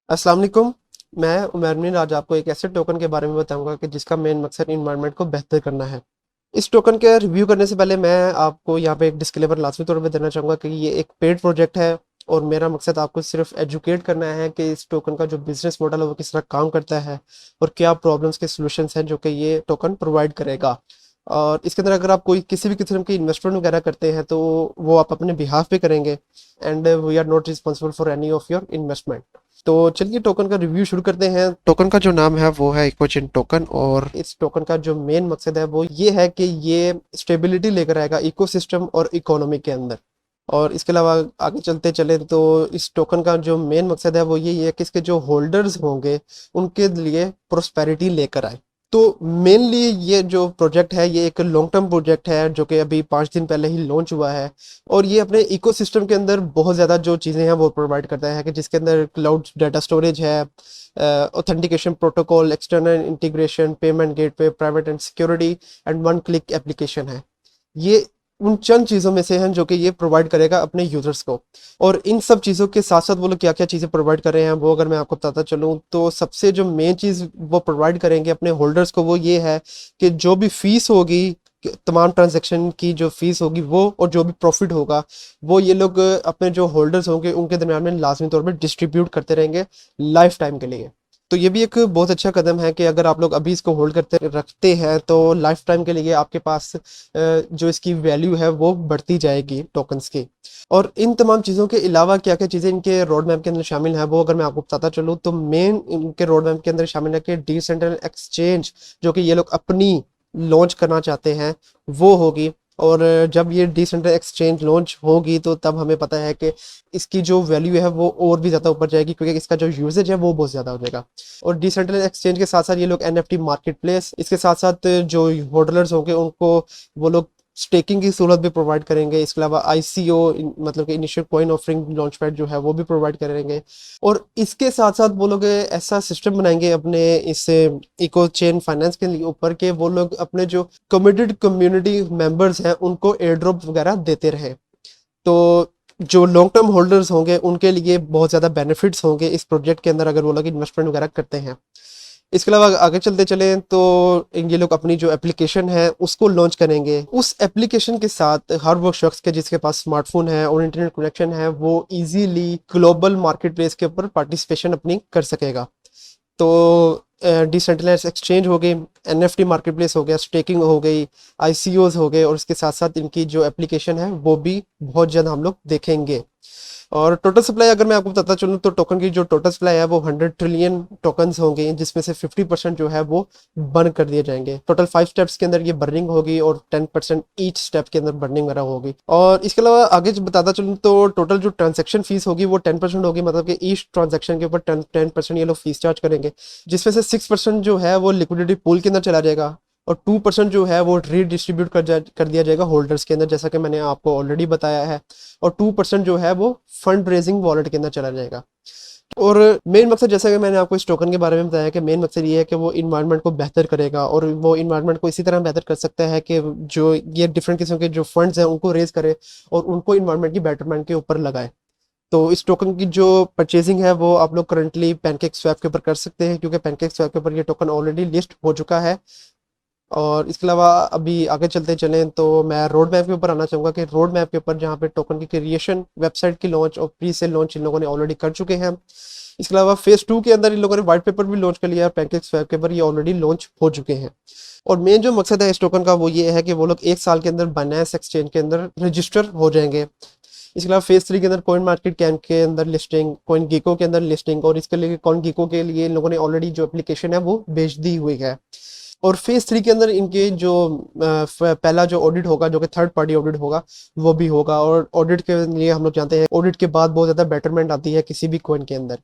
अस्सलाम वालेकुम। मैं उमर मीर आज आपको एक ऐसे टोकन के बारे में बताऊंगा कि जिसका मेन मकसद इन्वायरमेंट को बेहतर करना है। इस टोकन के रिव्यू करने से पहले मैं आपको यहाँ पे एक डिस्क्लेमर लाजमी तौर पे देना चाहूँगा कि ये एक पेड प्रोजेक्ट है और मेरा मकसद आपको सिर्फ एजुकेट करना है कि इस टोकन का जो बिजनेस मॉडल है वो किस तरह काम करता है और क्या प्रॉब्लम्स के सॉल्यूशंस हैं जो कि ये टोकन प्रोवाइड करेगा। और इसके अंदर अगर आप कोई किसी भी किस्म की इन्वेस्टमेंट वगैरह करते हैं तो वो आप अपने बिहाफ पे करेंगे and we are not responsible for any of your investment. तो चलिए टोकन का रिव्यू शुरू करते हैं। टोकन का जो नाम है वो है इकोचिन टोकन और इस टोकन का जो मेन मकसद है वो ये है कि ये स्टेबिलिटी लेकर आएगा इकोसिस्टम और इकोनॉमी के अंदर। और इसके अलावा आगे चलते चले तो इस टोकन का जो मेन मकसद है वो यही है कि इसके जो होल्डर्स होंगे उनके लिए प्रोस्पेरिटी लेकर आए। तो मेनली ये जो प्रोजेक्ट है ये एक लॉन्ग टर्म प्रोजेक्ट है जो कि अभी 5 दिन पहले ही लॉन्च हुआ है और ये अपने इकोसिस्टम के अंदर बहुत ज़्यादा जो चीज़ें हैं वो प्रोवाइड करता है कि जिसके अंदर क्लाउड डाटा स्टोरेज है, authentication protocol, external integration, payment gateway, private and security and one click application है। ये उन चंद चीज़ों में से हैं जो कि ये प्रोवाइड करेगा अपने यूजर्स को। और इन सब चीज़ों के साथ साथ वो लोग क्या क्या चीज़ें प्रोवाइड कर रहे हैं वो अगर मैं आपको बताता चलूँ तो सबसे जो मेन चीज़ वो प्रोवाइड करेंगे अपने होल्डर्स को वो ये है कि जो भी फीस होगी, तमाम ट्रांजैक्शन की जो फीस होगी वो और जो भी प्रॉफिट होगा वो ये लोग अपने जो होल्डर्स होंगे उनके दरम्यान में लाजमी तौर पर डिस्ट्रीब्यूट करते रहेंगे लाइफ टाइम के लिए। तो ये भी एक बहुत अच्छा कदम है कि अगर आप लोग अभी इसको होल्ड करते रखते हैं तो लाइफ टाइम के लिए आपके पास जो इसकी वैल्यू है वो बढ़ती जाएगी टोकन्स की। और इन तमाम चीज़ों के अलावा क्या क्या चीज़ें इनके रोड मैप के अंदर शामिल है वो अगर मैं आपको बताता चलूँ तो मेन इनके रोड मैप के अंदर शामिल है कि डिसेंट्रल एक्सचेंज जो कि ये लोग अपनी लॉन्च करना चाहते हैं वो होगी। और जब ये डिसेंट्रल एक्सचेंज लॉन्च होगी तो तब हमें पता है कि इसकी जो वैल्यू है वो और भी ज़्यादा ऊपर जाएगी क्योंकि इसका जो यूजेज है वो बहुत ज़्यादा हो जाएगा। और डिसेंट्रल एक्सचेंज के साथ साथ ये लोग एनएफटी मार्केट प्लेस, इसके साथ साथ जो होल्डर्स होंगे उनको वो लोग स्टेकिंग की सहूलत भी प्रोवाइड करेंगे। इसके अलावा आईसीओ मतलब कि initial coin offering launch pad जो है वो भी प्रोवाइड करेंगे। और इसके साथ साथ वो लोग ऐसा सिस्टम बनाएंगे अपने इस इको चेन फाइनेंस के लिए ऊपर के वो लोग अपने जो कमिटेड कम्युनिटी मेंबर्स हैं उनको एयर ड्रॉप वगैरह देते रहे। तो जो लॉन्ग टर्म होल्डर्स होंगे उनके लिए बहुत ज़्यादा बेनिफिट्स होंगे इस प्रोजेक्ट के अंदर अगर वो लोग इन्वेस्टमेंट वगैरह करते हैं। इसके अलावा आगे चलते चले तो ये लोग अपनी जो एप्लीकेशन है उसको लॉन्च करेंगे। उस एप्लीकेशन के साथ हर वो शख्स के जिसके पास स्मार्टफोन है और इंटरनेट कनेक्शन है वो इजीली ग्लोबल मार्केट प्लेस के ऊपर पार्टिसिपेशन अपनी कर सकेगा। तो डिसेंट्रलाइज एक्सचेंज हो गई, एनएफटी मार्केट प्लेस हो गया, स्टेकिंग हो गई, आईसीओज हो गए और इसके साथ साथ इनकी जो एप्लीकेशन है वो भी बहुत जल्द हम लोग देखेंगे। और टोटल सप्लाई अगर मैं आपको बताता चलूँ तो टोकन की जो टोटल सप्लाई है वो 100 ट्रिलियन टोकन्स होंगे जिसमें से 50% जो है वो बर्न कर दिए जाएंगे। टोटल 5 स्टेप्स के अंदर ये बर्निंग होगी और 10% ईच स्टेप के अंदर बर्निंग वगैरह होगी। और इसके अलावा आगे जो बताता चलूँ तो टोटल जो ट्रांजेक्शन फीस होगी वो 10% होगी, मतलब कि ईच ट्रांजेक्शन के ऊपर 10% ये लोग फीस चार्ज करेंगे जिसमें से 6% जो है वो लिक्विडिटी पूल के अंदर चला जाएगा और 2% जो है वो रीडिस्ट्रीब्यूट कर दिया जाएगा होल्डर्स के अंदर जैसा कि मैंने आपको ऑलरेडी बताया है। और 2% जो है वो फंड रेजिंग वॉलेट के अंदर चला जाएगा। और मेन मकसद जैसा कि मैंने आपको इस टोकन के बारे में बताया कि मेन मकसद ये है कि वो इन्वायरमेंट को बेहतर करेगा और वो इन्वायरमेंट को इसी तरह बेहतर कर सकता है कि जो ये डिफरेंट किस्म के जो फंड्स हैं उनको रेज करे और उनको इन्वायरमेंट की बेटरमेंट के ऊपर लगाए। तो इस टोकन की जो परचेजिंग है वो आप लोग करंटली पैनकेक स्वैप के ऊपर कर सकते हैं क्योंकि पैनकेक स्वैप के ऊपर ये टोकन ऑलरेडी लिस्ट हो चुका है। और इसके अलावा अभी आगे चलते चलें तो मैं रोड मैप के ऊपर आना चाहूँगा कि रोड मैप के ऊपर जहाँ पे टोकन की क्रिएशन, वेबसाइट की लॉन्च और प्री सेल लॉन्च इन लोगों ने ऑलरेडी कर चुके हैं। इसके अलावा फेज 2 के अंदर इन लोगों ने व्हाइट पेपर भी लॉन्च कर लिया है, पैनकेक स्वैप के ऊपर ये ऑलरेडी लॉन्च हो चुके हैं। और मेन जो मकसद है इस टोकन का वो ये है कि वो लोग 1 साल के अंदर बाइनेंस एक्सचेंज के अंदर रजिस्टर हो जाएंगे। इसके अलावा फेज 3 के अंदर कॉइन मार्केट कैप के अंदर लिस्टिंग, कॉइन गीको के अंदर लिस्टिंग और इसके लिए कॉइन गीको के लिए इन लोगों ने ऑलरेडी जो एप्लीकेशन है वो भेज दी हुई है। और फेज 3 के अंदर इनके जो पहला जो ऑडिट होगा जो कि थर्ड पार्टी ऑडिट होगा वो भी होगा। और ऑडिट के लिए हम लोग जानते हैं ऑडिट के बाद बहुत ज़्यादा बेटरमेंट आती है किसी भी कॉइन के अंदर।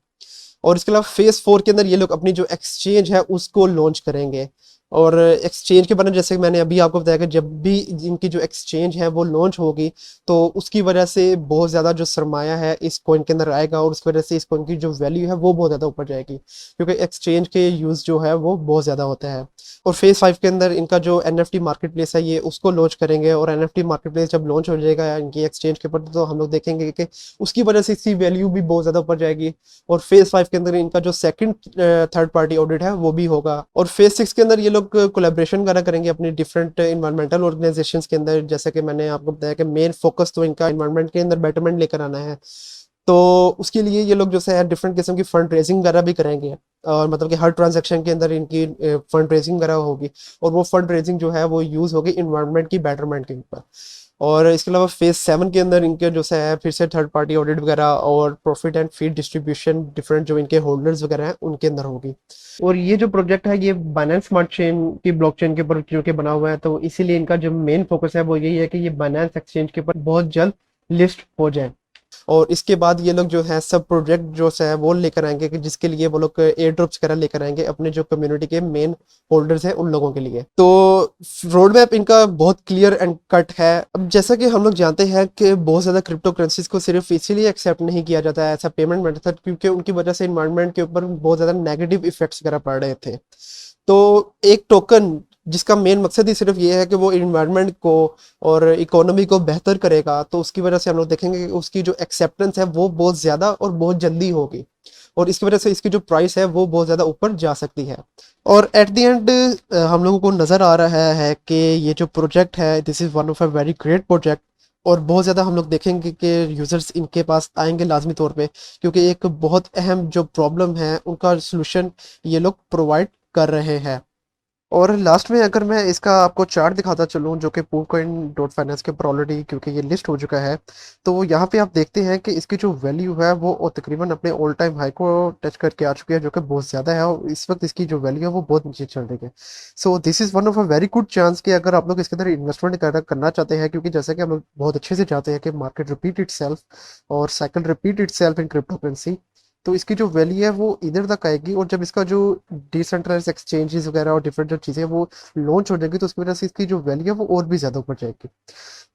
और इसके अलावा फेज 4 के अंदर ये लोग अपनी जो एक्सचेंज है उसको लॉन्च करेंगे और एक्सचेंज के बारे में जैसे मैंने अभी आपको बताया कि जब भी इनकी जो एक्सचेंज है वो लॉन्च होगी, तो उसकी वजह से बहुत ज़्यादा जो सरमाया है इस कॉइन के अंदर आएगा, और उसकी वजह से इस कॉइन की जो वैल्यू है वो बहुत ज़्यादा ऊपर जाएगी, क्योंकि एक्सचेंज के यूज़ जो है वो बहुत ज़्यादा होता है। और फेज़ 5 के अंदर इनका जो NFT मार्केट प्लेस है ये उसको लॉन्च करेंगे, और NFT मार्केट प्लेस जब लॉन्च हो जाएगा इनकी एक्सचेंज के ऊपर, तो हम लोग देखेंगे कि उसकी वजह से इसकी वैल्यू भी बहुत ज़्यादा ऊपर जाएगी। और फेज़ 5 के अंदर इनका जो सेकंड थर्ड पार्टी ऑडिट है वो भी होगा। और फेज़ 6 के अंदर ये लोग कोलैबोरेशन वगैरह करेंगे अपनी डिफरेंट इन्वायरमेंटल ऑर्गेनाइजेशंस के अंदर, जैसे कि मैंने आपको बताया कि मेन फोकस तो इनका इन्वायरमेंट के अंदर बेटरमेंट लेकर आना है। तो उसके लिए ये लोग जो है डिफरेंट किस्म की फंड रेजिंग वगैरह भी करेंगे, और मतलब कि हर ट्रांजैक्शन के अंदर इनकी फंड रेजिंग वगैरह होगी, और वो फंड रेजिंग जो है वो यूज़ होगी इन्वायरमेंट की बेटरमेंट के ऊपर। और इसके अलावा फेज 7 के अंदर इनके जो है फिर से थर्ड पार्टी ऑडिट वगैरह और profit and feed distribution different जो इनके होल्डर्स वगैरह हैं उनके अंदर होगी। और ये जो प्रोजेक्ट है ये बाइनेंस स्मार्ट चेन की ब्लॉकचेन के ऊपर जो के बना हुआ है, तो इसीलिए इनका जो मेन फोकस है वो यही है कि ये बाइनेंस एक्सचेंज के ऊपर बहुत जल्द लिस्ट हो जाए। और इसके बाद ये लोग जो है सब प्रोजेक्ट जो है वो लेकर आएंगे कि जिसके लिए वो लोग एयर ड्रॉप्स वगैरह लेकर आएंगे अपने जो कम्युनिटी के मेन होल्डर्स हैं उन लोगों के लिए। तो रोड मैप इनका बहुत क्लियर एंड कट है। अब जैसा कि हम लोग जानते हैं कि बहुत ज़्यादा क्रिप्टो करेंसीज को सिर्फ इसीलिए एक्सेप्ट नहीं किया जाता है ऐसा पेमेंट मेथड, क्योंकि उनकी वजह से इन्वायरमेंट के ऊपर बहुत ज़्यादा नेगेटिव इफेक्ट्स वगैरह पड़ रहे थे। तो एक टोकन जिसका मेन मकसद ही सिर्फ ये है कि वो इन्वायरमेंट को और इकोनॉमी को बेहतर करेगा, तो उसकी वजह से हम लोग देखेंगे कि उसकी जो एक्सेप्टेंस है वो बहुत ज़्यादा और बहुत जल्दी होगी, और इसकी वजह से इसकी जो प्राइस है वो बहुत ज़्यादा यूज़र जा सकती है। और एट द एंड हम लोगों को नज़र आ रहा है कि ये जो प्रोजेक्ट है this is one of a very great project, और बहुत ज़्यादा हम लोग देखेंगे कि यूज़र्स इनके पास आएंगे लाजमी तौर पे, क्योंकि एक बहुत अहम जो प्रॉब्लम है उनका सलूशन ये लोग प्रोवाइड कर रहे हैं। और लास्ट में अगर मैं इसका आपको चार्ट दिखाता चलूँ जो कि पूलकॉइन डॉट फाइनेंस के ऊपर ऑलरेडी क्योंकि ये लिस्ट हो चुका है, तो यहाँ पे आप देखते हैं कि इसकी जो वैल्यू है वो तकरीबन अपने ऑल टाइम हाई को टच करके आ चुकी है, जो कि बहुत ज़्यादा है, और इस वक्त इसकी जो वैल्यू है वो बहुत नीचे चल रही है। So this is one of a very good chance कि अगर आप लोग इसके अंदर इन्वेस्टमेंट करना चाहते हैं, क्योंकि जैसे कि हम लोग बहुत अच्छे से जानते हैं कि मार्केट रिपीट इट और cycle repeat it in crypto currency, तो इसकी जो वैल्यू है वो इधर तक आएगी, और जब इसका जो डिसेंट्रलाइज एक्सचेंजेस वगैरह और डिफरेंट जो चीज़ें वो लॉन्च हो जाएगी, तो उसकी वजह से इसकी जो वैल्यू है वो और भी ज़्यादा ऊपर जाएगी।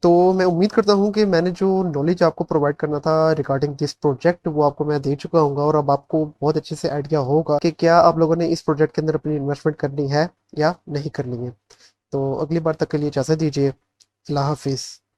तो मैं उम्मीद करता हूँ कि मैंने जो नॉलेज आपको प्रोवाइड करना था रिगार्डिंग दिस प्रोजेक्ट वो आपको मैं दे चुका हूँ, और अब आपको बहुत अच्छे से आइडिया होगा कि क्या आप लोगों ने इस प्रोजेक्ट के अंदर अपनी इन्वेस्टमेंट करनी है या नहीं करनी है। तो अगली बार तक के लिए इजाज़त दीजिए। अल्लाह हाफिज़।